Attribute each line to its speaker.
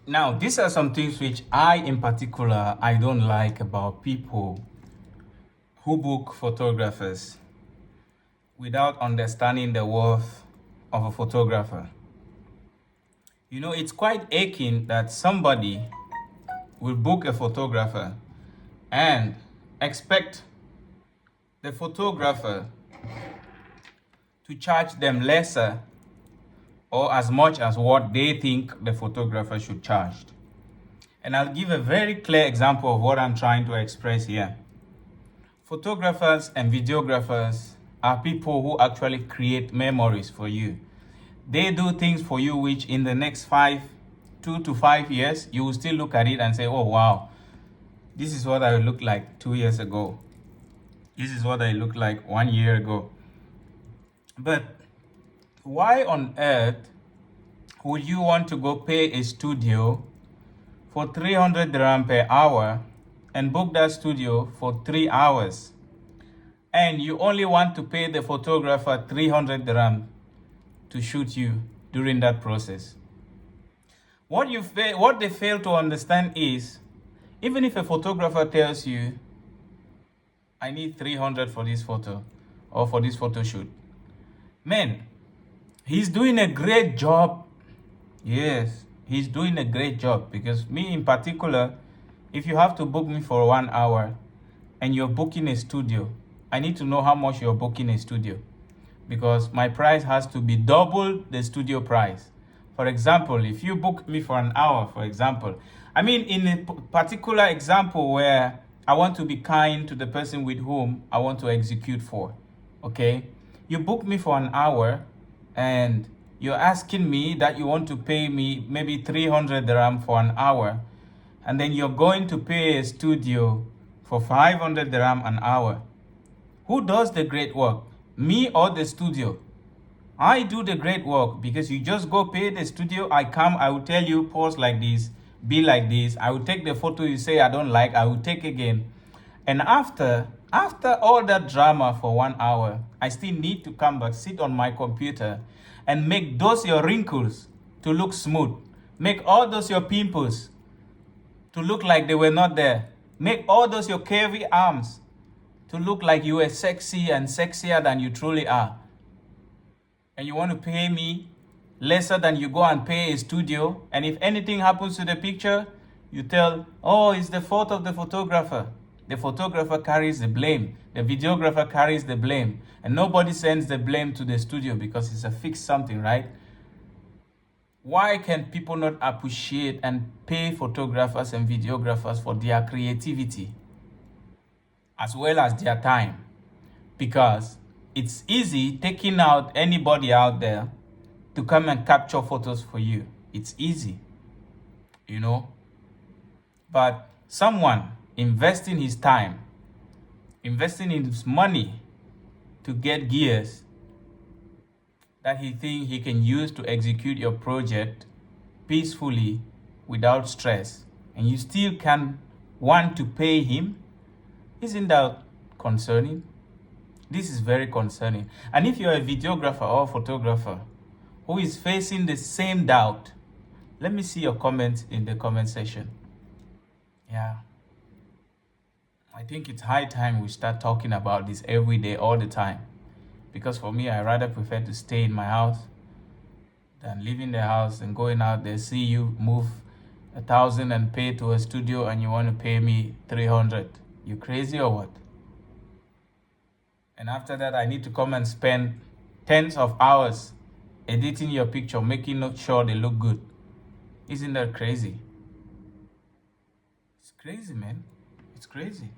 Speaker 1: Now, these are some things which in particular, I don't like about people who book photographers without understanding the worth of a photographer. You know, it's quite aching that somebody will book a photographer and expect the photographer to charge them lesser or as much as what they think the photographer should charge. And I'll give a very clear example of what I'm trying to express here. Photographers and videographers are people who actually create memories for you. They do things for you which in the next 2 to 5 years, you will still look at it and say, oh wow, this is what I looked like 2 years ago. This is what I looked like 1 year ago. But why on earth would you want to go pay a studio for 300 dirham per hour and book that studio for 3 hours? And you only want to pay the photographer 300 dirham to shoot you during that process. What they fail to understand is, even if a photographer tells you, I need 300 for this photo or for this photo shoot, man, he's doing a great job. Yes, he's doing a great job, because me in particular, if you have to book me for 1 hour and you're booking a studio, I need to know how much you're booking a studio, because my price has to be double the studio price. For example, if you book me for an hour, for example, I mean, in a particular example where I want to be kind to the person with whom I want to execute for, okay? You book me for an hour and you're asking me that you want to pay me maybe 300 dirham for an hour, and then you're going to pay a studio for 500 dirham an hour. Who does the great work? Me or the studio? I do the great work, because you just go pay the studio. I come, I will tell you, pose like this, be like this. I will take the photo you say I don't like, I will take again. And after all that drama for 1 hour, I still need to come back, sit on my computer and make those your wrinkles to look smooth. Make all those your pimples to look like they were not there. Make all those your curvy arms to look like you were sexy and sexier than you truly are. And you want to pay me lesser than you go and pay a studio, and if anything happens to the picture, you tell, oh, it's the fault of the photographer. The photographer carries the blame. The videographer carries the blame. And nobody sends the blame to the studio because it's a fixed something, right? Why can people not appreciate and pay photographers and videographers for their creativity as well as their time? Because it's easy taking out anybody out there to come and capture photos for you. It's easy, you know. But someone investing his time, investing his money to get gears that he thinks he can use to execute your project peacefully without stress, and you still can want to pay him, isn't that concerning? This is very concerning. And if you're a videographer or photographer who is facing the same doubt, let me see your comments in the comment section. Yeah. I think it's high time we start talking about this every day, all the time. Because for me, I rather prefer to stay in my house than leaving the house and going out there, see you move 1,000 and pay to a studio and you want to pay me 300. You crazy or what? And after that, I need to come and spend tens of hours editing your picture, making sure they look good. Isn't that crazy? It's crazy, man. It's crazy.